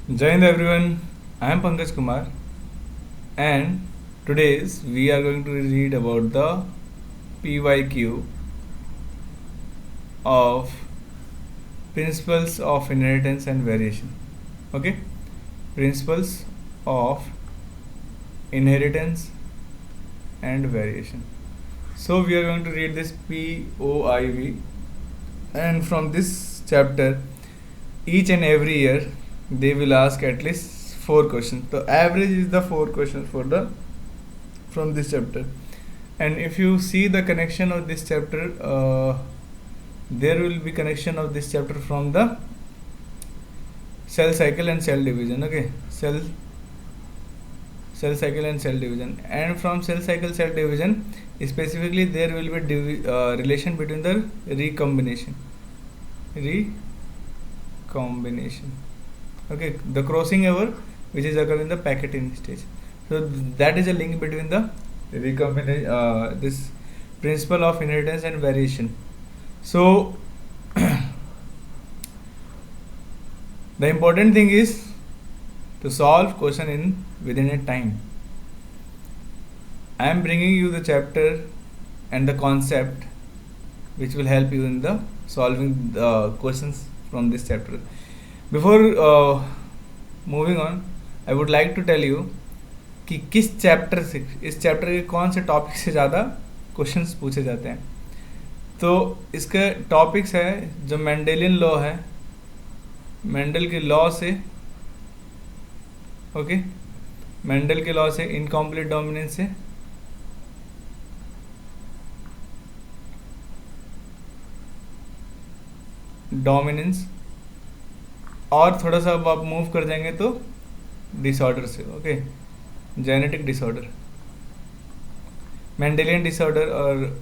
Jai Hind everyone, I am Pankaj Kumar and today's we are going to read about the PYQ of Principles of Inheritance and Variation. Okay, Principles of Inheritance and Variation. So we are going to read this POIV, and from this chapter each and every year they will ask at least four questions. The average is the four questions for the from this chapter. And if you see the connection of this chapter, there will be connection of this chapter from the cell cycle and cell division. Okay, cell cycle and cell division, and from cell cycle cell division specifically there will be relation between the recombination. Okay, the crossing over which is occur in the packeting stage. So that is a link between the recombination, this principle of inheritance and variation. So the important thing is to solve question in within a time. I am bringing you the chapter and the concept which will help you in the solving the questions from this chapter. Before moving on, I would like to tell you कि किस chapter से, इस chapter के कौन से topic से ज़्यादा questions पूछे जाते हैं. तो इसके टॉपिक्स है जो मेंडेलियन लॉ है, मेंडल के लॉ से, ओके, मेंडल के लॉ से, इनकम्प्लीट डोमिनेंस से, डोमिनेंस, और थोड़ा सा अब आप मूव कर जाएंगे तो डिसऑर्डर से. Okay, genetic disorder, Mendelian disorder और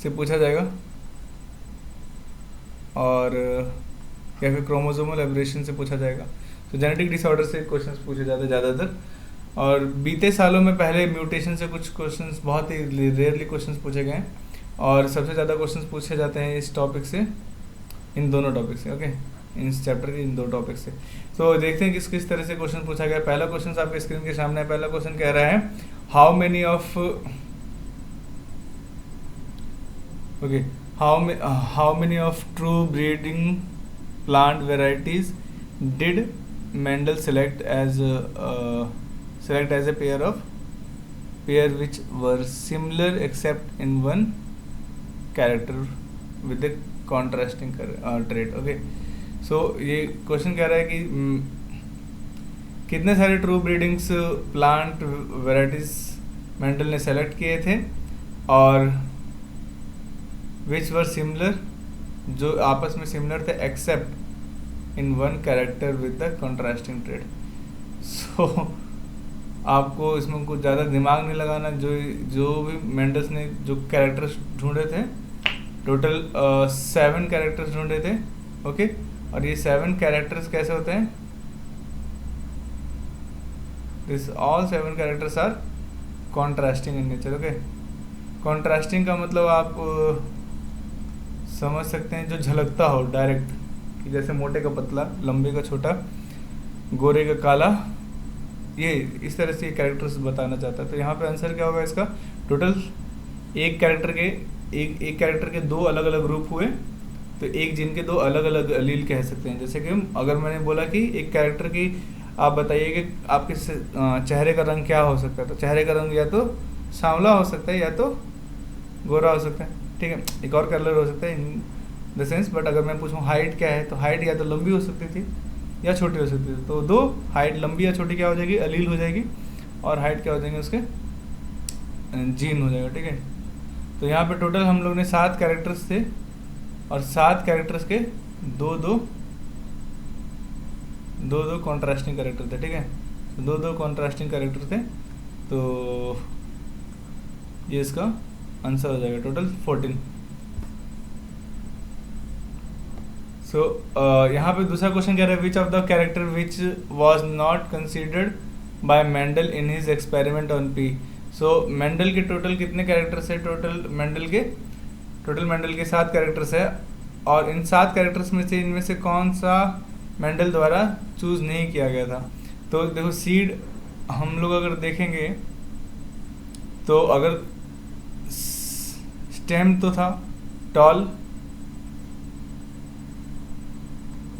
से पूछा जाएगा, और या फिर क्रोमोसोमल एब्रेशन से पूछा जाएगा. तो जेनेटिक डिसऑर्डर से क्वेश्चंस पूछे जाते हैं ज़्यादातर. और बीते सालों में पहले म्यूटेशन से कुछ क्वेश्चंस, बहुत ही रेयरली क्वेश्चंस पूछे गए हैं, और सबसे ज़्यादा क्वेश्चंस पूछे जाते हैं इस टॉपिक से, इन दोनों टॉपिक से. ओके, इस चैप्टर के इन दो टॉपिक से. तो देखते हैं किस तरह से क्वेश्चन पूछा गया. पहला क्वेश्चन आपके स्क्रीन के सामने है. पहला क्वेश्चन कह रहा है how many of, okay, how many of true breeding plant varieties did Mendel select as a pair which were similar except in one character with the contrasting trait. Okay, so ये question कह रहा है कि कितने सारे true breedings plant varieties Mendel ने select किए थे, और विच वर सिमिलर, जो आपस में सिमिलर थे, except in one character with the contrasting trait. So आपको इसमें कुछ ज़्यादा दिमाग नहीं लगाना. जो भी मेंडल्स ने जो कैरेक्टर्स ढूंढे थे, टोटल 7 कैरेक्टर्स ढूंढे थे. ओके, और ये 7 कैरेक्टर्स कैसे होते हैं, this all 7 characters are contrasting in nature. Okay, contrasting का मतलब आप समझ सकते हैं जो झलकता हो डायरेक्ट, कि जैसे मोटे का पतला, लंबे का छोटा, गोरे का काला, ये इस तरह से कैरेक्टर्स बताना चाहता है. तो यहाँ पे आंसर क्या होगा इसका, टोटल एक कैरेक्टर के 2 अलग अलग ग्रुप हुए, तो एक जीन के 2 अलग अलग अलील कह सकते हैं. जैसे कि अगर मैंने बोला कि एक कैरेक्टर की आप बताइए कि आपके चेहरे का रंग क्या हो सकता है, तो चेहरे का रंग या तो सांवला हो सकता है या तो गोरा हो सकता है. ठीक है, एक और कलर हो सकता है इन द सेंस. बट अगर मैं पूछूँ हाइट क्या है, तो हाइट या तो लंबी हो सकती थी या छोटी हो सकती थी. तो 2 हाइट, लंबी या छोटी क्या हो जाएगी, अलील हो जाएगी, और हाइट क्या हो जाएंगे उसके, जीन हो जाएगा. ठीक है, तो यहाँ पे टोटल हम लोग ने 7 कैरेक्टर्स थे, और 7 कैरेक्टर्स के 2 कॉन्ट्रास्टिंग कैरेक्टर थे. ठीक है, 2 कॉन्ट्रास्टिंग कैरेक्टर थे, तो ये इसका आंसर हो जाएगा, टोटल 14. सो यहाँ पे दूसरा क्वेश्चन कह रहा है which of the character which was not considered bye Mendel in his experiment on P. So Mendel के टोटल कितने कैरेक्टर्स है, टोटल मेंडल के 7 कैरेक्टर्स है, और इन 7 कैरेक्टर्स में से इनमें से कौन सा मेंडल द्वारा चूज नहीं किया गया था। तो देखो सीड हम लोग अगर देखेंगे तो अगर स्टेम तो था टॉल,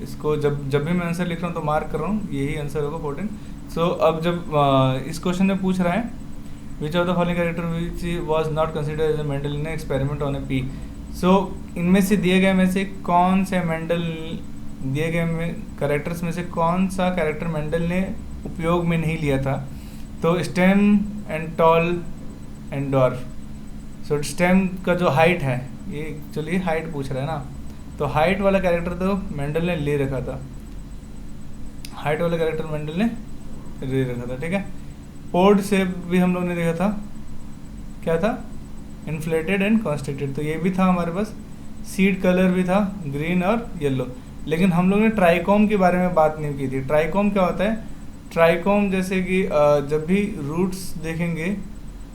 इसको जब भी मैं आंसर लिख रहा हूँ तो मार्क कर रहा हूँ, यही आंसर होगा 14। सो अब जब इस क्वेश्चन में पूछ रहा है which of the following character which was not considered as a Mendel in experiment on a pea. So इनमें से दिए गए में से कौन से मेंडल, दिए गए में कैरेक्टर्स में से कौन सा कैरेक्टर मेंडल ने उपयोग में नहीं लिया था। तो stem and tall and dwarf. So stem का जो हाइट है, ये चलिए हाइट पूछ रहा है ना, तो हाइट वाला कैरेक्टर तो मेंडल ने ले रखा था, हाइट वाला कैरेक्टर मेंडल ने ले रखा था, ठीक है। पोर्ड शेप भी हम लोग ने देखा था, क्या था, इन्फ्लेटेड एंड कॉन्स्ट्रिक्टेड, तो ये भी था हमारे पास। सीड कलर भी था ग्रीन और येलो। लेकिन हम लोग ने ट्राइकोम के बारे में बात नहीं की थी। ट्राइकोम क्या होता है, ट्राइकोम जैसे कि जब भी रूट्स देखेंगे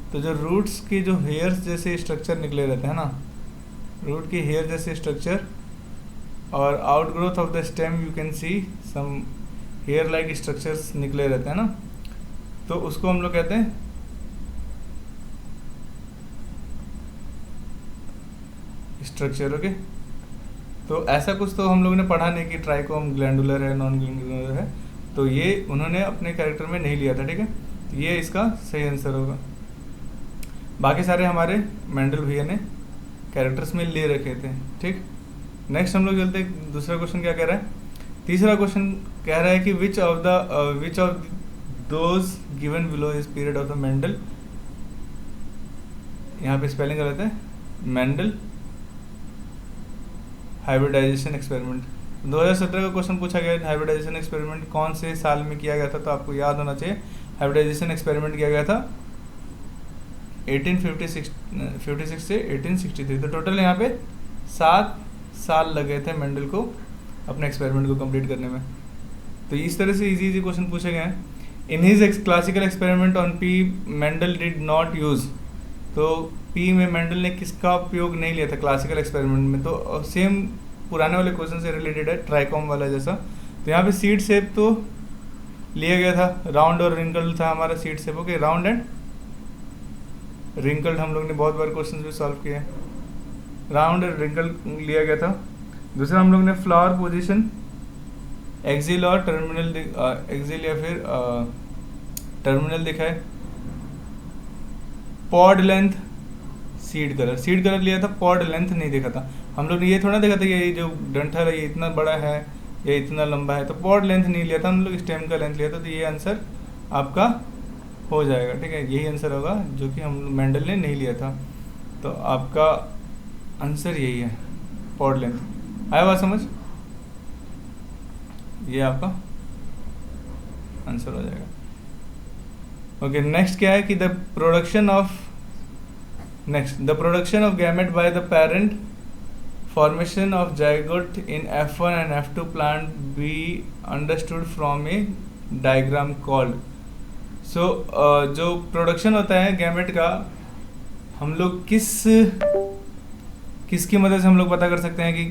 तो जो रूट्स की जो हेयर्स जैसे स्ट्रक्चर निकले रहते हैं ना, रूट की हेयर जैसे स्ट्रक्चर, और outgrowth of the stem you can see some hair like structures निकले रहते हैं ना, तो उसको हम लोग कहते हैं स्ट्रक्चर। ओके, तो ऐसा कुछ तो हम लोगों ने पढ़ा नहीं कि ट्राइकोम ग्लैंडुलर है नॉन ग्लैंडुलर है, तो ये उन्होंने अपने कैरेक्टर में नहीं लिया था, ठीक है। तो ये इसका सही आंसर होगा। बाकी सारे हमारे मेंडल भैया ने कैरेक्टर्स में ले रखे थे, ठीक। नेक्स्ट हम लोग चलते हैं, दूसरा क्वेश्चन क्या कह रहा है। तीसरा क्वेश्चन कह रहा है कि which of those given below is period of the Mendel. यहाँ पे स्पेलिंग गलत है, मेंडल हाइब्रिडाइजेशन एक्सपेरिमेंट। 2017 का क्वेश्चन पूछा गया है, हाइब्रिडाइजेशन एक्सपेरिमेंट कौन से साल में किया गया था, तो आपको याद होना चाहिए हाइब्रिडाइजेशन एक्सपेरिमेंट किया गया था 1856 से 1863। तो टोटल यहाँ पे 7 साल लगे थे मेंडल को अपने एक्सपेरिमेंट को कंप्लीट करने में। तो इस तरह से इजी क्वेश्चन पूछे गए हैं। In his classical experiment on P Mendel did not use, तो पी में मेंडल ने किसका उपयोग नहीं लिया था क्लासिकल एक्सपेरिमेंट में, तो सेम पुराने वाले क्वेश्चन से रिलेटेड है, ट्राइकोम वाला जैसा। तो यहाँ पे सीड शेप तो लिया गया था, राउंड और रिंकल्ड था हमारा seed shape. Okay, round and wrinkled हम लोग ने बहुत बार क्वेश्चन भी सॉल्व किए, राउंड एंड रिंकल्ड लिया गया था। दूसरा हम लोग ने फ्लावर पोजीशन एक्सिल और टर्मिनल एक्सिल या फिर टर्मिनल दिखा है। पॉड लेंथ सीड कलर लिया था, पॉड लेंथ नहीं देखा था हम लोग ने। ये थोड़ा देखा था ये जो डंठल है ये इतना बड़ा है, ये इतना लंबा है, तो पॉड लेंथ नहीं लिया था हम लोग, स्टेम का लेंथ लिया था। तो ये आंसर आपका हो जाएगा, ठीक है, यही आंसर होगा जो कि हम मेंडल ने नहीं लिया था। तो आपका आंसर यही है, पॉड लेंथ। आया बात समझ, ये आपका आंसर हो जाएगा। ओके, नेक्स्ट क्या है कि the production of gamete by the parent, formation of zygote in F1 and F2 plant be understood from a diagram called. So जो प्रोडक्शन होता है गैमेट का, हम लोग किसकी मदद से हम लोग पता कर सकते हैं कि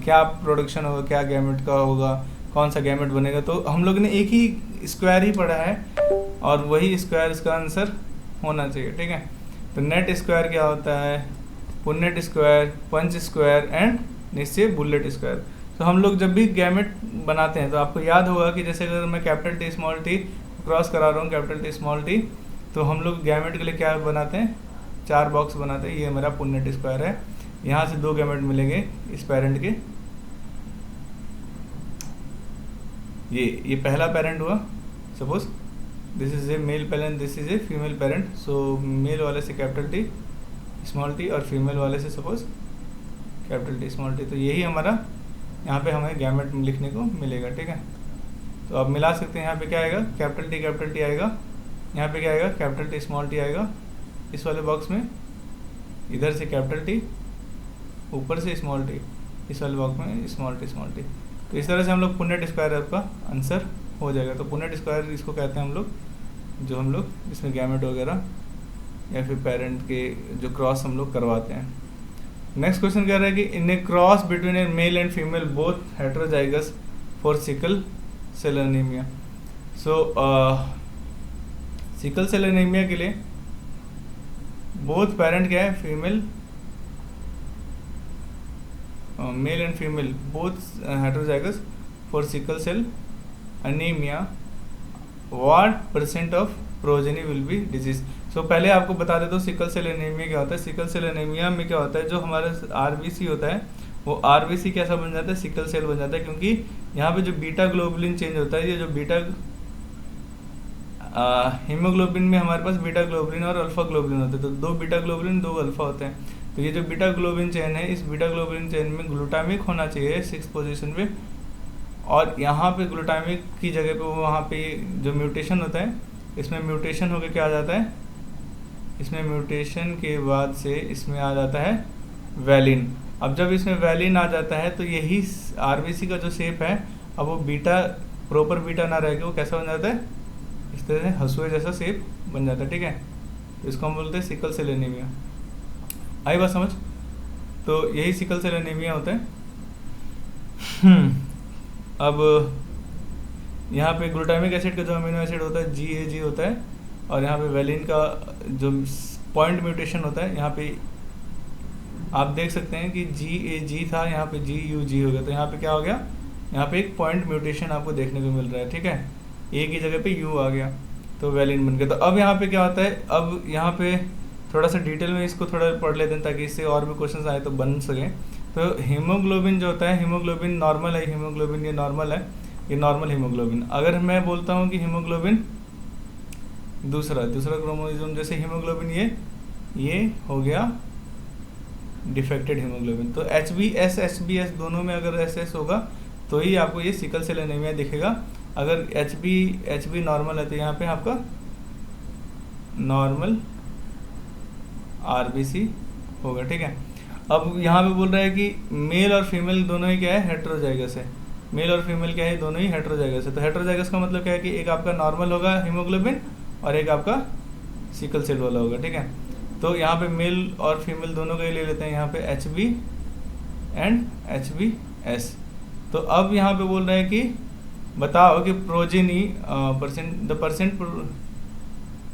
क्या प्रोडक्शन होगा, क्या गैमेट का होगा, कौन सा गैमेट बनेगा। तो हम लोग ने एक ही स्क्वायर ही पढ़ा है और वही स्क्वायर इसका आंसर होना चाहिए, ठीक है। तो नेट स्क्वायर क्या होता है, Punnett square, punch square and निश्चय बुलेट स्क्वायर। तो हम लोग जब भी गैमेट बनाते हैं तो आपको याद होगा कि जैसे अगर मैं capital T small T cross करा रहा हूँ, कैपिटल टी स्मॉल टी, तो हम लोग गैमेट के लिए क्या बनाते हैं, 4 बॉक्स बनाते हैं। ये मेरा पुन्नेट स्क्वायर है, यहाँ से 2 गैमेट मिलेंगे इस पेरेंट के। ये पहला पेरेंट हुआ, suppose this is a male parent, this is a female parent. So male वाले से कैपिटल टी स्मॉल टी और फीमेल वाले से suppose capital T small T. तो यही हमारा यहाँ पे हमें गैमेट लिखने को मिलेगा, ठीक है। तो आप मिला सकते हैं, यहाँ पे क्या आएगा, कैपिटल टी आएगा, यहाँ पे क्या आएगा, कैपिटल टी स्मॉल टी आएगा इस वाले बॉक्स में, इधर से कैपिटल टी, ऊपर से स्मॉल टी, इस वाले बॉक्स में स्मॉल टी। तो इस तरह से हम लोग पुन्नेट स्क्वायर आपका आंसर हो जाएगा। तो पुन्नेट स्क्वायर इसको कहते हैं हम लोग, जो हम लोग इसमें गैमेट वगैरह या फिर पेरेंट के जो क्रॉस हम लोग करवाते हैं। नेक्स्ट क्वेश्चन कह रहा है कि in a cross between a male and female both heterozygous for sickle cell anaemia. So sickle cell anaemia के लिए बोथ पेरेंट क्या है, female, male and female both heterozygous for sickle cell anaemia, what percent of progeny will be disease. So पहले आपको बता देता हूँ sickle cell anaemia क्या होता है। सिकल सेल एनीमिया में क्या होता है, जो हमारा आरबीसी होता है वो आरबीसी कैसा बन जाता है, सिकल सेल बन जाता है, क्योंकि यहाँ पे जो बीटा ग्लोबुलिन चेंज होता है, ये जो बीटा हीमोग्लोबिन में हमारे पास बीटा ग्लोबुलिन और अल्फा ग्लोबुलिन होते हैं, तो 2 बीटा ग्लोबुलिन 2 अल्फा होते हैं। तो ये जो बीटा ग्लोबुलिन चेन है, इस बीटा ग्लोबुलिन चेन में ग्लूटामिक होना चाहिए 6 पोजीशन पे, और यहाँ पे ग्लूटामिक की जगह पे वहाँ पे जो म्यूटेशन होता है, इसमें म्यूटेशन होकर क्या आ जाता है, इसमें म्यूटेशन के बाद से इसमें आ जाता है वैलिन। अब जब इसमें वैलिन आ जाता है तो यही आरबीसी का जो शेप है, अब वो बीटा प्रॉपर बीटा ना रह के वो कैसा बन जाता है, इस तरह से हंसुए जैसा शेप बन जाता है, ठीक है। तो इसको हम बोलते हैं सिकल सेल एनीमिया। आई बात समझ? तो यही सिकल सेल एनीमिया होता है। अब यहाँ पे ग्लूटामिक एसिड का जो अमीनो एसिड होता है GAG होता है, और यहाँ पे वैलिन का जो पॉइंट म्यूटेशन होता है, यहाँ पे आप देख सकते हैं कि GAG था, यहाँ पे GUG हो गया, तो यहाँ पे क्या हो गया, यहाँ पे एक पॉइंट म्यूटेशन आपको देखने को मिल रहा है, ठीक है। A की जगह पे U आ गया, तो वैलिन बन गया। तो अब यहाँ पे क्या होता है, अब यहाँ पे थोड़ा सा डिटेल में इसको थोड़ा पढ़ लेते हैं ताकि इससे और भी क्वेश्चन आए तो बन सके। तो हीमोग्लोबिन जो होता है, हीमोग्लोबिन नॉर्मल है, हीमोग्लोबिन ये नॉर्मल है, ये नॉर्मल हीमोग्लोबिन। अगर मैं बोलता हूँ कि हीमोग्लोबिन दूसरा क्रोमोसोम, जैसे हीमोग्लोबिन ये हो गया डिफेक्टेड हीमोग्लोबिन, तो HbS HbS दोनों में अगर SS होगा तो ही आपको ये सिकल सेल एनीमिया दिखेगा। अगर Hb नॉर्मल है तो यहाँ पे आपका नॉर्मल RBC होगा, ठीक है। अब यहाँ पे बोल रहा है कि मेल और फीमेल दोनों ही क्या है, हेटेरोजाइगस है। मेल और फीमेल क्या है, दोनों ही हेटेरोजाइगस है। तो हेटेरोजाइगस का मतलब क्या है कि एक आपका नॉर्मल होगा हीमोग्लोबिन और एक आपका सिकल सेल वाला होगा, ठीक है। तो यहाँ पे मेल और फीमेल दोनों का ही ले लेते हैं, यहाँ पे HB एंड HbS। तो अब यहाँ पे बोल रहे हैं कि बताओ कि progeny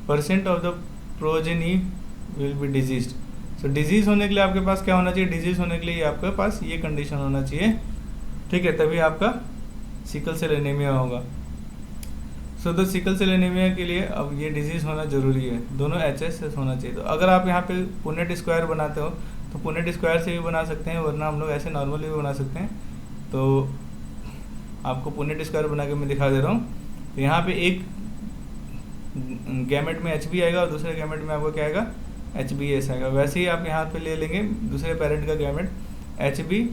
percent of the progeny will be disease. So disease होने के लिए आपके पास क्या होना चाहिए, डिजीज होने के लिए आपके पास ये कंडीशन होना चाहिए, ठीक है, तभी आपका सिकल सेल एनीमिया होगा। सो तो सिकल सेल एनीमिया के लिए अब ये डिजीज होना जरूरी है, दोनों HSS होना चाहिए। तो अगर आप यहाँ पे पुनेट स्क्वायर बनाते हो तो पुनेट स्क्वायर से भी बना सकते हैं, वरना हम लोग ऐसे नॉर्मली भी बना सकते हैं। तो आपको पुनेट स्क्वायर बना के मैं दिखा दे रहा हूँ। तो यहाँ पे एक गैमेट में HB आएगा और दूसरे गैमेट में आपको क्या आएगा, HbS आएगा। वैसे ही आप यहाँ पे ले लेंगे दूसरे पेरेंट का गैमेट HB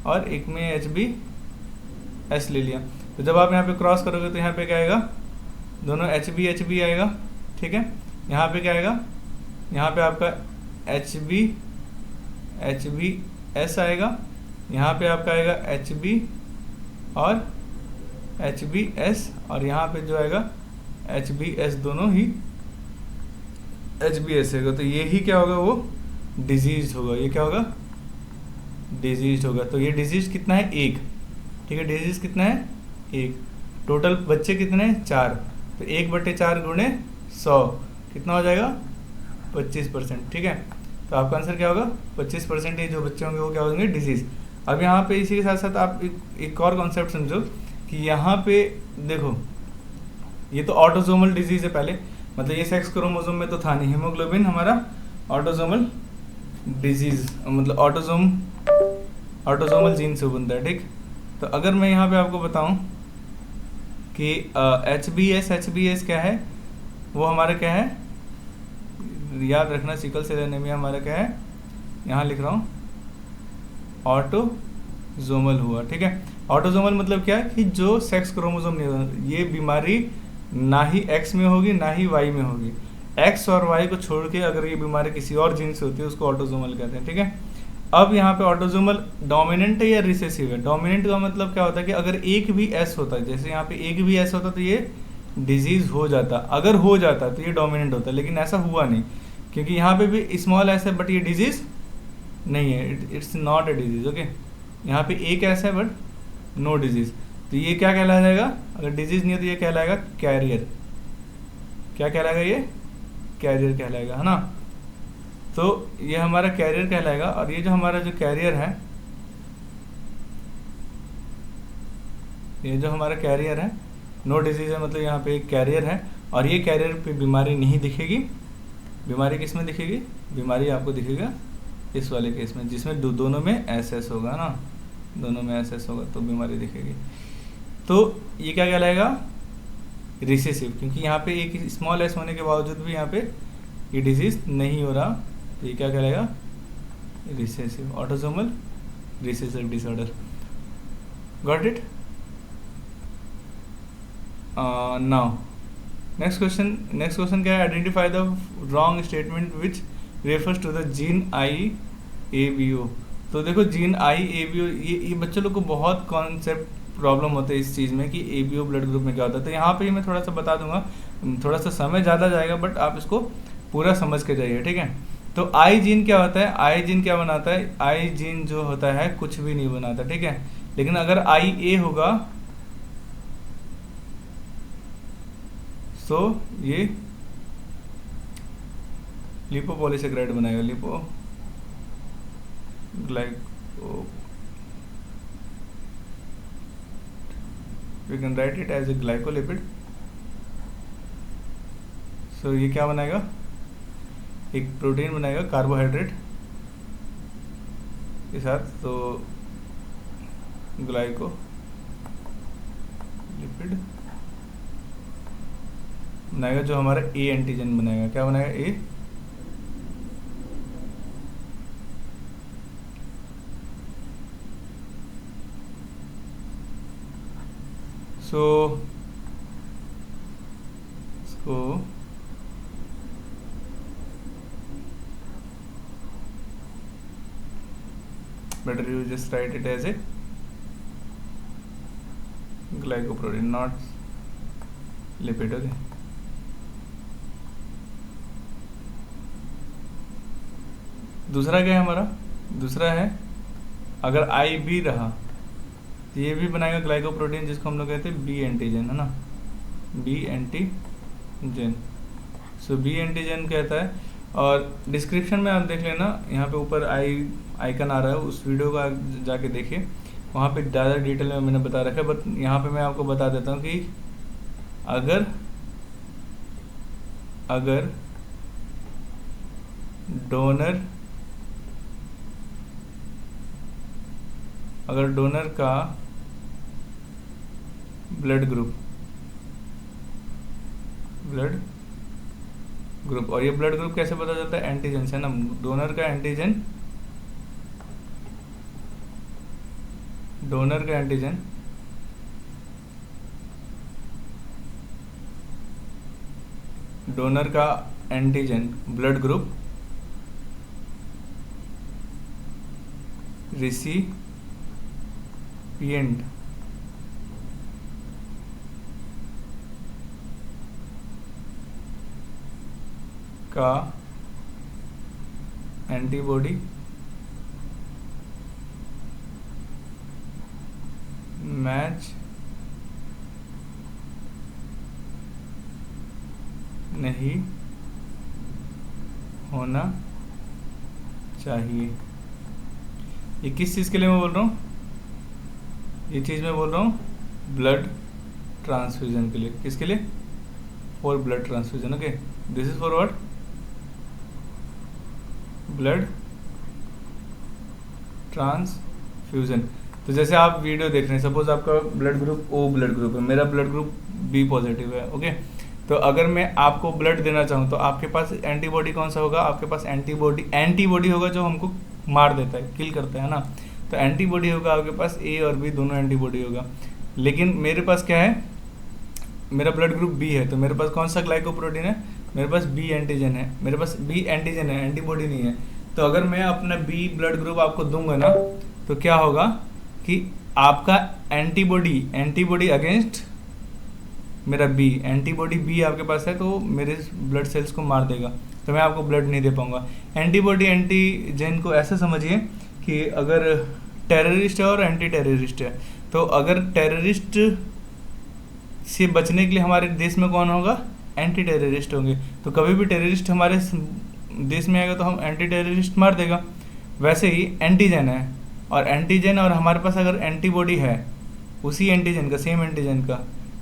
और एक में HbS ले लिया। तो जब आप यहाँ पे क्रॉस करोगे तो यहाँ पे क्या आएगा, दोनों HB आएगा, ठीक है। यहाँ पे क्या आएगा, यहाँ पे आपका HbS आएगा, यहाँ पे आपका आएगा HB और HbS, और यहाँ पे जो आएगा HbS, दोनों ही HbS होगा। तो ये ही क्या होगा, वो डिजीज होगा। ये क्या होगा, डिजीज होगा। तो ये डिजीज कितना है, 1, ठीक है। डिजीज कितना है, 1। टोटल बच्चे कितने हैं, 4। तो 1/4 गुणे 100 कितना हो जाएगा, 25%, ठीक है। तो आपका आंसर क्या होगा, 25% ही जो बच्चे होंगे वो क्या होंगे, डिजीज। अब यहाँ पे इसी के साथ साथ आप एक और कॉन्सेप्ट समझो कि यहाँ पे देखो, ये तो ऑटोसोमल डिजीज है पहले, मतलब ये सेक्स क्रोमोसोम में तो था नहीं। हीमोग्लोबिन हमारा ऑटोसोमल डिजीज, मतलब ऑटोसोमल जीन से बनता है, ठीक। तो अगर मैं यहाँ पे आपको बताऊँ कि HbS क्या है, वो हमारा क्या है, याद रखना, सिकल सेल एनीमिया हमारा क्या है, यहाँ लिख रहा हूँ ऑटोसोमल हुआ, ठीक है। ऑटोसोमल मतलब क्या है कि जो सेक्स क्रोमोसोम नहीं होता, ये बीमारी ना ही X में होगी ना ही Y में होगी। X और Y को छोड़ के अगर ये बीमारी किसी और जीन से होती है उसको ऑटोसोमल कहते हैं, ठीक है। अब यहाँ पे ऑटोसोमल डोमिनेंट है या रिसेसिव है। डोमिनेंट का मतलब क्या होता है कि अगर एक भी S होता है, जैसे यहाँ पे एक भी S होता तो ये डिजीज हो जाता, अगर हो जाता तो ये डोमिनेंट होता, लेकिन ऐसा हुआ नहीं, क्योंकि यहाँ पे भी स्मॉल s है बट ये डिजीज नहीं है, it's not a disease. Okay, यहाँ पे ए कैसा है बट नो डिजीज, तो ये क्या कहलाया जाएगा? अगर डिजीज नहीं है तो ये कहलाएगा कैरियर। क्या कहलाएगा? ये कैरियर कहलाएगा, है ना। तो ये हमारा कैरियर कहलाएगा, और ये जो हमारा जो कैरियर है, ये जो हमारा कैरियर है, नो डिजीज है, मतलब यहाँ पे एक कैरियर है, और ये कैरियर पे बीमारी नहीं दिखेगी। बीमारी किस में दिखेगी? बीमारी आपको दिखेगा इस वाले केस में, जिसमें दोनों में एसएस होगा ना, दोनों में एसएस होगा तो बीमारी दिखेगी। तो ये क्या कहलाएगा? रिसेसिव, क्योंकि यहाँ पे एक स्मॉल एस होने के बावजूद भी यहाँ पे ये डिजीज नहीं हो रहा, तो ये क्या कहलाएगा? Recessive, autosomal recessive disorder. Got it? Now next question क्या है? Identify the wrong statement which refers to the gene IABO। तो देखो जीन IABO, ये बच्चों लोग को बहुत कॉन्सेप्ट प्रॉब्लम होता है इस चीज़ में कि ABO ब्लड ग्रुप में क्या होता है। तो यहाँ पे मैं थोड़ा सा बता दूंगा, थोड़ा सा समय ज़्यादा जाएगा, बट आप इसको पूरा समझ के जाइए, ठीक है। तो आई जीन क्या होता है? आई जीन क्या बनाता है? आई जीन जो होता है कुछ भी नहीं बनाता, ठीक है। लेकिन अगर IA होगा तो ये लिपोपॉलीसेकेराइड बनाएगा, lipoglyco, we can write it as a glycolipid. So ये क्या बनाएगा? एक प्रोटीन बनाएगा कार्बोहाइड्रेट के साथ, तो ग्लाइकोलिपिड बनाएगा जो हमारा ए एंटीजन बनाएगा। क्या बनाएगा? ए। सो इसको better you just write it as a glycoprotein, not lipid। okay, दूसरा क्या है हमारा? दूसरा है अगर IB रहा तो ये भी बनाएगा ग्लाइकोप्रोटीन, जिसको हम लोग कहते हैं B एंटीजन, है ना, B एंटीजन। सो B एंटीजन कहता है, और डिस्क्रिप्शन में आप देख लेना, यहाँ पे ऊपर आइकन आ रहा है, उस वीडियो का जाके देखिए, वहाँ पे ज़्यादा डिटेल में मैंने बता रखा है। बट यहाँ पे मैं आपको बता देता हूँ कि अगर डोनर का ब्लड ग्रुप, और ये ब्लड ग्रुप कैसे पता चलता है? एंटीजन से ना, डोनर का एंटीजन ब्लड ग्रुप रिसिपिएंट का एंटीबॉडी मैच नहीं होना चाहिए। ये किस चीज़ के लिए मैं बोल रहा हूँ? ये चीज़ मैं बोल रहा हूँ ब्लड ट्रांसफ्यूजन के लिए। किसके लिए? For blood transfusion. Okay, this is for what? Blood transfusion. तो जैसे आप वीडियो देख रहे हैं, सपोज आपका blood group O blood group है, मेरा ब्लड ग्रुप B पॉजिटिव है। ओके, तो अगर मैं आपको ब्लड देना चाहूँ तो आपके पास एंटीबॉडी कौन सा होगा? आपके पास एंटीबॉडी होगा जो हमको मार देता है, किल करता है ना। तो एंटीबॉडी होगा आपके पास, A और B दोनों एंटीबॉडी होगा। लेकिन मेरे पास क्या है? मेरा ब्लड ग्रुप B है, तो मेरे पास कौन सा ग्लाइकोप्रोटीन है? मेरे पास B एंटीजन है, मेरे पास B एंटीजन है, एंटीबॉडी नहीं है। तो अगर मैं अपना B ब्लड ग्रुप आपको दूंगा ना, तो क्या होगा कि आपका एंटीबॉडी अगेंस्ट मेरा B, एंटीबॉडी B आपके पास है, तो मेरे ब्लड सेल्स को मार देगा। तो मैं आपको ब्लड नहीं दे पाऊंगा। एंटीबॉडी एंटीजन को ऐसे समझिए कि अगर टेररिस्ट है और एंटी टेररिस्ट है, तो अगर टेररिस्ट से बचने के लिए हमारे देश में कौन होगा, एंटी टेररिस्ट होंगे। तो कभी भी टेररिस्ट हमारे देश में आएगा तो हम एंटी टेररिस्ट मार देगा। वैसे ही एंटीजन है, और एंटीजन और हमारे पास अगर एंटीबॉडी है उसी एंटीजन का, सेम एंटीजन का,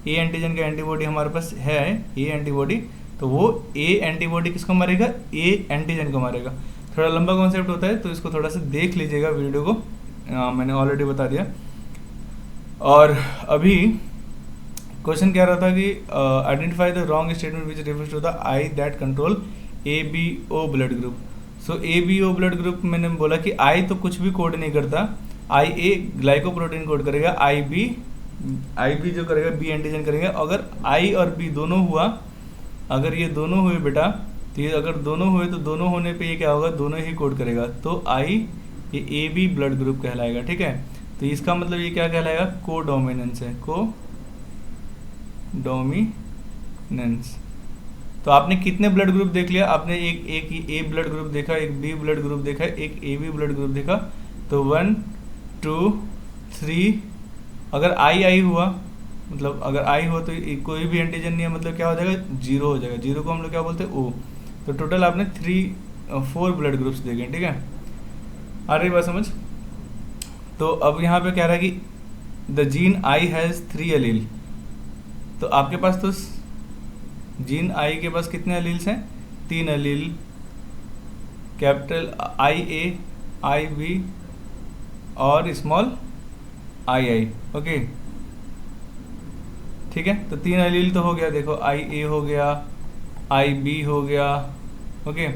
ए एंटीजन का एंटीबॉडी हमारे पास है, ए एंटीबॉडी, तो वो ए एंटीबॉडी किसको मारेगा, ए एंटीजन को मारेगा। थोड़ा लंबा कॉन्सेप्ट होता है तो इसको थोड़ा सा देख लीजिएगा वीडियो को, मैंने ऑलरेडी बता दिया। और अभी क्वेश्चन कह रहा था कि identify the wrong statement which refers to the I that control ABO blood group. So ABO blood group, मैंने बोला कि आई तो कुछ भी कोड नहीं करता, IA ग्लाइकोप्रोटीन कोड करेगा, IB जो करेगा B एंटीजन करेगा। अगर I और B दोनों हुआ, अगर ये दोनों हुए बेटा, तो ये अगर दोनों हुए तो दोनों होने पे ये क्या होगा, दोनों ही कोड करेगा, तो ये AB ब्लड ग्रुप कहलाएगा। ठीक है, तो इसका मतलब ये क्या कहलाएगा, कोडोमिनेंस है, कोडोमिनेंस। तो आपने कितने ब्लड ग्रुप देख लिया, आपने एक ए ब्लड ग्रुप देखा, एक बी ब्लड ग्रुप देखा, एक AB ब्लड ग्रुप देखा, तो 1 2 3। अगर आई हुआ, मतलब अगर आई हो तो कोई भी एंटीजन नहीं है, मतलब क्या हो जाएगा, 0 हो जाएगा। 0 को हम लोग क्या बोलते हैं, O। तो टोटल आपने 4 ब्लड ग्रुप्स देखे। ठीक है, आ रही बात समझ। तो अब यहाँ पे कह रहा है कि the gene I has 3 allele. तो आपके पास तो जीन आई के पास कितने एलील्स हैं, 3 एलील, कैपिटल IA, IB और स्मॉल II। ओके, ठीक है, तो 3 एलील तो हो गया, देखो IA हो गया, IB हो गया, ओके,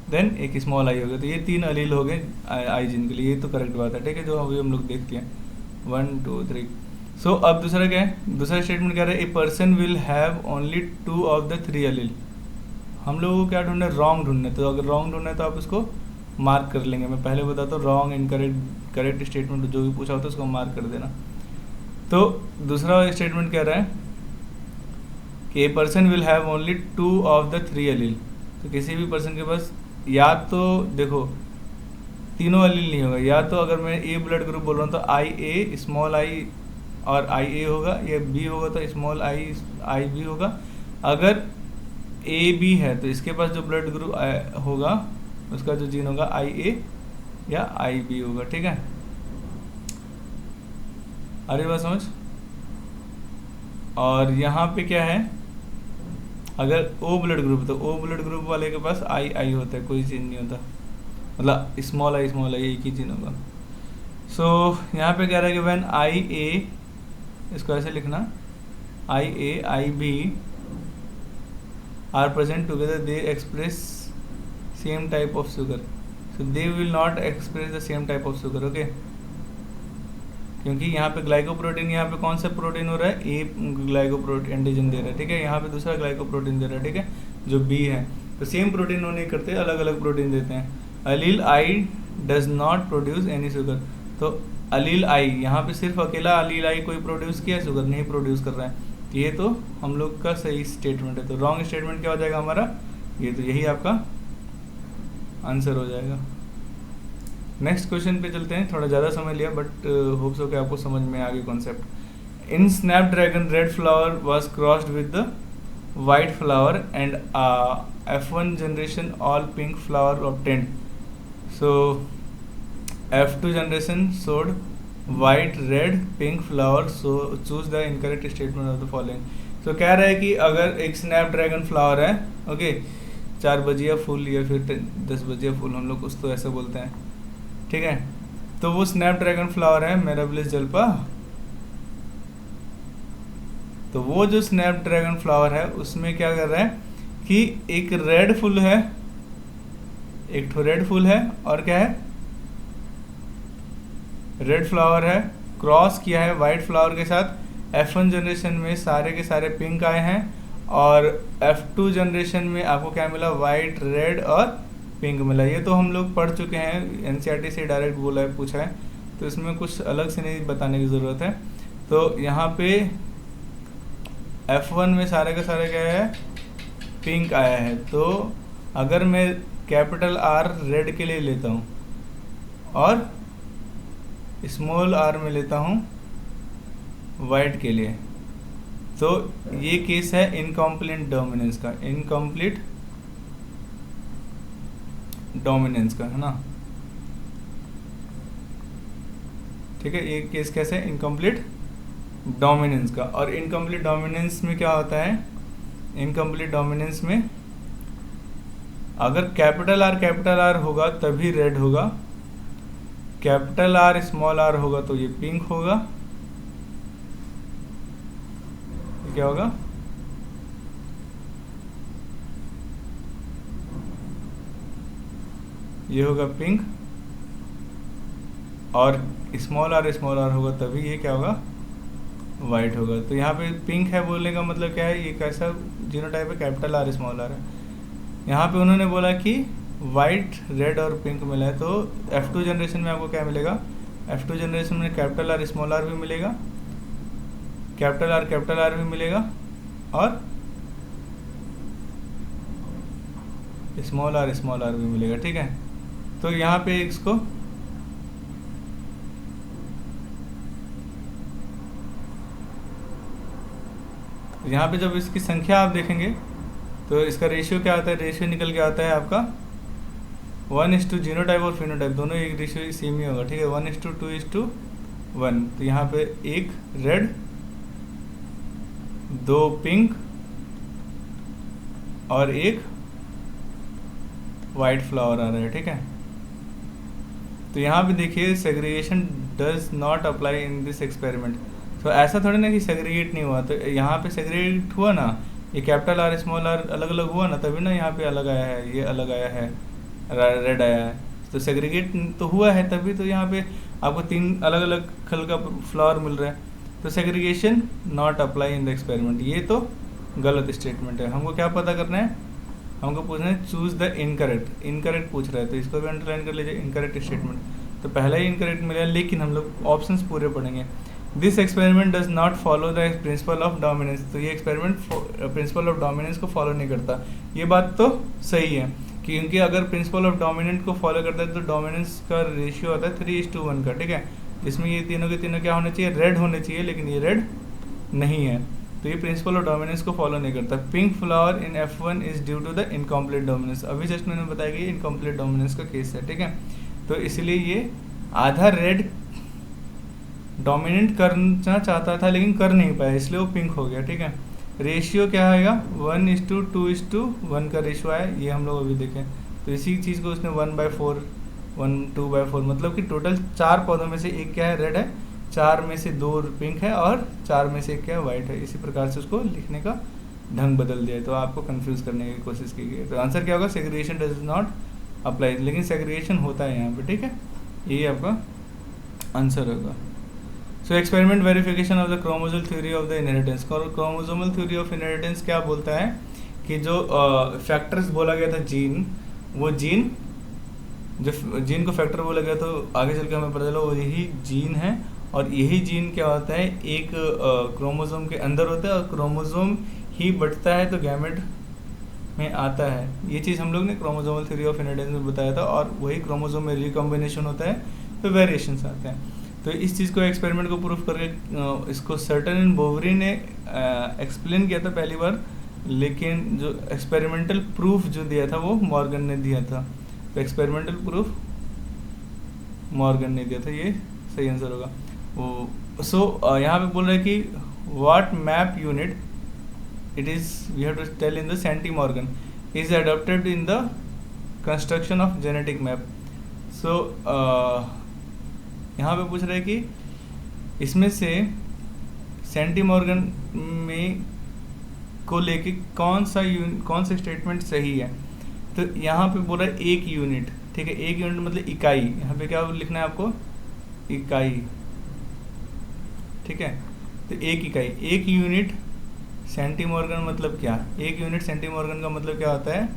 देन एक स्मॉल I हो गया। तो ये 3 एलील हो गए आई जीन के लिए, ये तो करेक्ट बात है। ठीक है, जो अभी हम लोग देखते हैं 1 2 3। सो अब दूसरा क्या है, दूसरा स्टेटमेंट कह रहा है a person will have only 2 of the 3 allele. हम लोगों को क्या ढूंढना है, रॉन्ग ढूंढना है। तो अगर रॉन्ग ढूंढना है तो आप उसको मार्क कर लेंगे। मैं पहले बताता हूँ, रॉन्ग करेक्ट स्टेटमेंट जो भी पूछा होता है उसको मार्क कर देना। तो दूसरा स्टेटमेंट कह रहा है कि a person will have only 2 of the 3 allele. तो किसी भी पर्सन के पास या तो देखो तीनों एलील नहीं होगा, या तो अगर मैं ए ब्लड ग्रुप बोल रहा हूँ तो IA स्मॉल I और IA होगा, या B होगा तो स्मॉल IB होगा। अगर AB है तो इसके पास जो ब्लड ग्रुप होगा उसका जो जीन होगा IA या IB होगा। ठीक है, अरे बात समझ। और यहाँ पे क्या है, अगर O ब्लड ग्रुप, तो O ब्लड ग्रुप वाले के पास I होता है, कोई जीन नहीं होता, मतलब स्मॉल I एक ही जीन होगा। सो यहाँ पे कह रहा है कि व्हेन IA, इसको ऐसे लिखना, IA IB are present together they express same type of sugar, so they will not express the same type of sugar. Okay, क्योंकि यहाँ पे ग्लाइकोप्रोटीन, यहाँ पे कौन सा प्रोटीन हो रहा है, ए ग्लाइकोप्रोटीन एंटीजन दे रहा है। ठीक है, यहाँ पे दूसरा ग्लाइकोप्रोटीन दे रहा है। ठीक है, जो B है, तो सेम प्रोटीन वो नहीं करते, अलग अलग प्रोटीन देते हैं। अलील I does not produce any sugar. तो अलील I, यहाँ पे सिर्फ अकेला अलील I कोई प्रोड्यूस किया, शुगर नहीं प्रोड्यूस कर रहा है। तो ये तो हम लोग का सही स्टेटमेंट है। तो रॉन्ग स्टेटमेंट क्या हो जाएगा हमारा, ये तो यही आपका आंसर हो जाएगा। नेक्स्ट क्वेश्चन पे चलते हैं, थोड़ा ज़्यादा समझ लिया बट होप्स हो कि आपको समझ में आ गई concept. In Snapdragon red flower was crossed with the white flower and F1 generation all pink flower obtained. So F2 generation showed white, red, pink flower, so choose the incorrect statement of the following। तो कह रहा है कि अगर एक Snapdragon flower है, okay, 4 बजिया फूल या फिर 10 बजिया फूल, हम लोग कुछ तो ऐसे बोलते हैं। ठीक है, तो वो स्नैपड्रैगन फ्लावर है मिराबिलिस जल्पा। तो वो जो स्नैपड्रैगन फ्लावर है उसमें क्या कर रहा है कि एक रेड फूल है, एक तो रेड फूल है और क्या है, रेड फ्लावर है, क्रॉस किया है वाइट फ्लावर के साथ। F1 जनरेशन में सारे के सारे पिंक आए हैं, और F2 जनरेशन में आपको क्या मिला, वाइट, रेड और पिंक मिला। ये तो हम लोग पढ़ चुके हैं, NCERT से डायरेक्ट बोला है, पूछा है, तो इसमें कुछ अलग से नहीं बताने की ज़रूरत है। तो यहाँ पे F1 में सारे का सारे क्या है, पिंक आया है। तो अगर मैं कैपिटल आर रेड के लिए लेता हूँ और स्मॉल आर में लेता हूँ वाइट के लिए, तो ये केस है इनकम्प्लीट डोमिनेंस का, इनकम्प्लीट डोमिनेंस का, है ना। ठीक है, ये केस कैसे है, इनकम्प्लीट डोमिनेंस का। और इनकम्प्लीट डोमिनेंस में क्या होता है, इनकम्प्लीट डोमिनेंस में अगर कैपिटल आर होगा तभी रेड होगा, कैपिटल आर स्मॉल आर होगा तो ये पिंक होगा। ये क्या होगा, ये होगा पिंक, और स्मॉल आर होगा तभी ये क्या होगा, वाइट होगा। तो यहाँ पे पिंक है बोलने का मतलब क्या है, ये कैसा जीनोटाइप है, कैपिटल आर स्मॉल आर है। यहाँ पे उन्होंने बोला कि वाइट रेड और पिंक मिला है, तो F2 जनरेशन में आपको क्या मिलेगा, F2 जनरेशन में कैपिटल आर स्मॉल आर भी मिलेगा, कैपिटल आर भी मिलेगा, और स्मॉल आर भी मिलेगा। ठीक है, तो यहाँ पे इसको यहाँ पे जब इसकी संख्या आप देखेंगे तो इसका रेशियो क्या आता है, रेशियो निकल के आता है आपका 1:, जीनोटाइप और फिनोटाइप दोनों एक रेशियो सेम ही होगा। ठीक है, 1:2:1। तो यहाँ पे एक रेड, 2 पिंक और एक वाइट फ्लावर आ रहा है। ठीक है, तो यहाँ पे देखिए segregation does not apply in this experiment. तो ऐसा थोड़ी ना कि सेग्रीगेट नहीं हुआ, तो यहाँ पे सेग्रीगेट हुआ ना, ये कैपिटल आर स्मॉल आर अलग अलग हुआ ना, तभी ना यहाँ पे अलग आया है, ये अलग आया है, रेड आया है। तो सेग्रीगेट तो हुआ है तभी तो यहाँ पे आपको 3 अलग अलग खल का फ्लावर मिल रहा है। तो segregation not apply in the experiment, ये तो गलत स्टेटमेंट है। हमको क्या पता करना है, हमको पूछना है चूज द इनकरेक्ट, इनकरेक्ट पूछ रहा है, तो इसको भी अंडरलाइन कर लीजिए, इनकरेक्ट स्टेटमेंट। तो पहला ही इनकरेक्ट मिला, लेकिन हम लोग ऑप्शंस पूरे पढ़ेंगे। This experiment does not follow the principal of dominance, तो ये एक्सपेरिमेंट प्रिंसिपल ऑफ डोमिनेंस को फॉलो नहीं करता। ये बात तो सही है, क्योंकि अगर प्रिंसिपल ऑफ डोमिनेंट को फॉलो करता है तो डोमिनेंस का रेशियो होता है 3:1 का। ठीक है, इसमें ये तीनों के तीनों क्या होने चाहिए, रेड होने चाहिए, लेकिन ये रेड नहीं है, तो ये प्रिंसिपल ऑफ डोमिनेंस को फॉलो नहीं करता। Pink flower in F1 is due to the incomplete dominance, अभी जस्ट मैंने बताया कि इनकम्प्लीट डोमिनेंस का केस है। ठीक है, तो इसलिए ये आधा रेड डोमिनेट करना चाहता था लेकिन कर नहीं पाया, इसलिए वो पिंक हो गया। ठीक है, रेशियो क्या आएगा, 1:2:1 का रेशियो आया, ये हम लोग अभी देखें। तो इसी चीज़ को उसने 1/4 2/4 मतलब कि टोटल 4 पौधों में से एक क्या है, रेड है, 4 में से 2 पिंक है, और 4 में से एक क्या है, वाइट है। इसी प्रकार से उसको लिखने का ढंग बदल दिया है, तो आपको कंफ्यूज करने की कोशिश की गई। तो आंसर क्या होगा, सेग्रीगेशन डज नॉट अप्लाई, लेकिन सेग्रीगेशन होता है यहाँ पे। ठीक है, यही आपका आंसर होगा। So experiment verification of the chromosomal theory of the inheritance. Chromosomal theory of inheritance क्या बोलता है कि जो फैक्टर्स बोला गया था जीन, वो जीन जो जीन को फैक्टर बोला गया तो आगे चल के हमें पता चला वो यही जीन है, और यही जीन क्या होता है, एक क्रोमोसोम के अंदर होता है, और क्रोमोसोम ही बढ़ता है तो गैमेट में आता है। ये चीज़ हम लोग ने क्रोमोसोमल थ्योरी ऑफ इनहेरिटेंस में बताया था, और वही क्रोमोसोम में रिकॉम्बिनेशन होता है तो वेरिएशंस आते हैं। तो इस चीज़ को एक्सपेरिमेंट को प्रूफ करके इसको सर्टन एंड बोवरी ने एक्सप्लेन किया था पहली बार, लेकिन जो एक्सपेरिमेंटल प्रूफ जो दिया था वो मॉर्गन ने दिया था। तो एक्सपेरिमेंटल प्रूफ मॉर्गन ने दिया था, ये सही आंसर होगा। सो यहाँ पे बोल रहा है कि what map unit it is, we have to tell in the Santi-Morgan, is adopted in the construction of genetic map. So यहाँ पे पूछ रहा है कि इसमें से सेंटी-मॉर्गन में को लेके कौन सा स्टेटमेंट सही है। तो यहाँ पे बोल रहा है एक यूनिट। ठीक है, एक यूनिट मतलब इकाई, यहाँ पे क्या लिखना है आपको, इकाई। ठीक है, तो एक इकाई, एक यूनिट सेंटी-मॉर्गन मतलब क्या, एक यूनिट सेंटी-मॉर्गन का मतलब क्या होता है,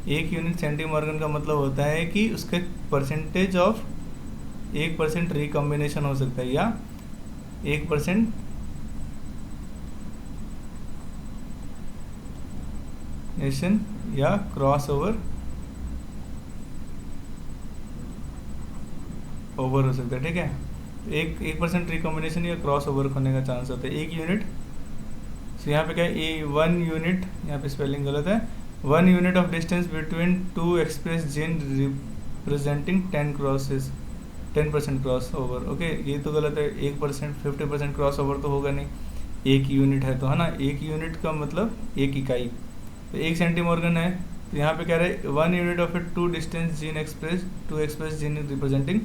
एक यूनिट सेंटी-मॉर्गन का मतलब होता है कि उसके परसेंटेज ऑफ 1% रिकॉम्बिनेशन हो सकता है, या 1% नेशन या क्रॉस ओवर ओवर हो सकता है, ठीक है। 1% रिकॉम्बिनेशन या क्रॉस ओवर होने का चांस होता है। 1 यूनिट, तो यहाँ पे क्या है, 1 यूनिट, यहाँ पे स्पेलिंग गलत है, 1 unit of distance between 2 express gene representing 10% cross over. Okay, ये तो गलत है। 1%, 50% क्रॉस ओवर तो होगा नहीं, 1 यूनिट है तो, है ना। 1 यूनिट का मतलब 1 इकाई, तो 1 सेंटीमॉर्गन है। तो यहाँ पे कह रहे हैं 1 unit of A 2 distance gene express 2 express gene representing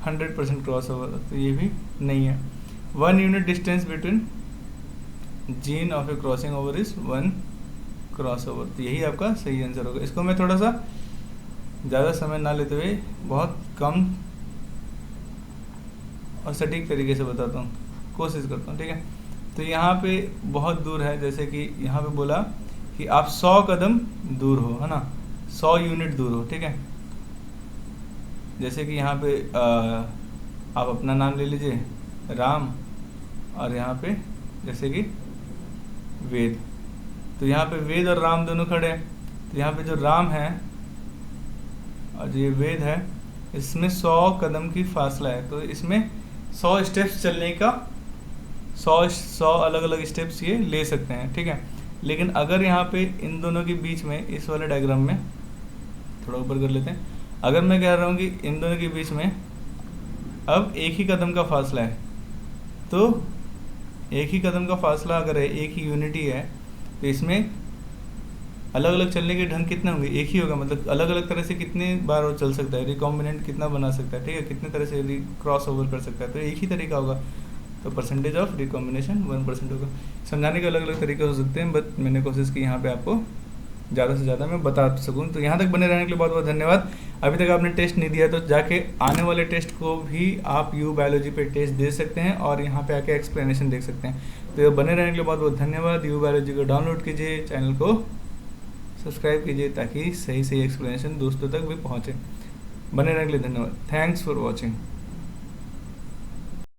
100% cross over, तो ये भी नहीं है। 1 unit distance between gene of A crossing over is 1 cross over, तो यही आपका सही आंसर होगा। इसको मैं थोड़ा सा ज़्यादा समय ना लेते हुए बहुत कम और सटीक तरीके से बताता हूँ, कोशिश करता हूँ, ठीक है। तो यहाँ पे बहुत दूर है, जैसे कि यहाँ पे बोला कि आप 100 कदम दूर हो, है ना, 100 यूनिट दूर हो, ठीक है। जैसे कि यहाँ पे आप अपना नाम ले लीजिए राम, और यहाँ पे जैसे कि वेद, तो यहाँ पे वेद और राम दोनों खड़े हैं। तो यहाँ पे जो राम है और जो ये वेद है, इसमें 100 कदम की फासला है, तो इसमें 100 स्टेप्स चलने का 100 अलग अलग स्टेप्स ये ले सकते हैं, ठीक है। लेकिन अगर यहाँ पे इन दोनों के बीच में, इस वाले डायग्राम में थोड़ा ऊपर कर लेते हैं, अगर मैं कह रहा हूँ कि इन दोनों के बीच में अब 1 ही कदम का फासला है, तो 1 ही कदम का फासला अगर है, 1 ही यूनिटी है, तो इसमें अलग अलग चलने के ढंग कितने होंगे, 1 ही होगा। मतलब अलग अलग तरह से कितने बार वो चल सकता है, रिकॉम्बिनेंट कितना बना सकता है, ठीक है, कितने तरह से क्रॉस ओवर कर सकता है, तो 1 ही तरीका होगा। तो परसेंटेज ऑफ रिकॉम्बिनेशन 1% होगा। समझाने के अलग अलग तरीके हो सकते हैं, बट मैंने कोशिश की यहाँ पे आपको ज़्यादा से ज़्यादा मैं बता सकूँ। तो यहाँ तक बने रहने के लिए बहुत बहुत धन्यवाद। अभी तक आपने टेस्ट नहीं दिया तो जाके आने वाले टेस्ट को भी आप यू बायोलॉजी पे टेस्ट दे सकते हैं और यहाँ पे आके एक्सप्लेनेशन देख सकते हैं। तो बने रहने के लिए बहुत बहुत धन्यवाद। यू बायोलॉजी को डाउनलोड कीजिए, चैनल को सब्सक्राइब कीजिए ताकि सही सही एक्सप्लेनेशन दोस्तों तक भी पहुँचे। बने रहने के लिए धन्यवाद। Thanks for watching.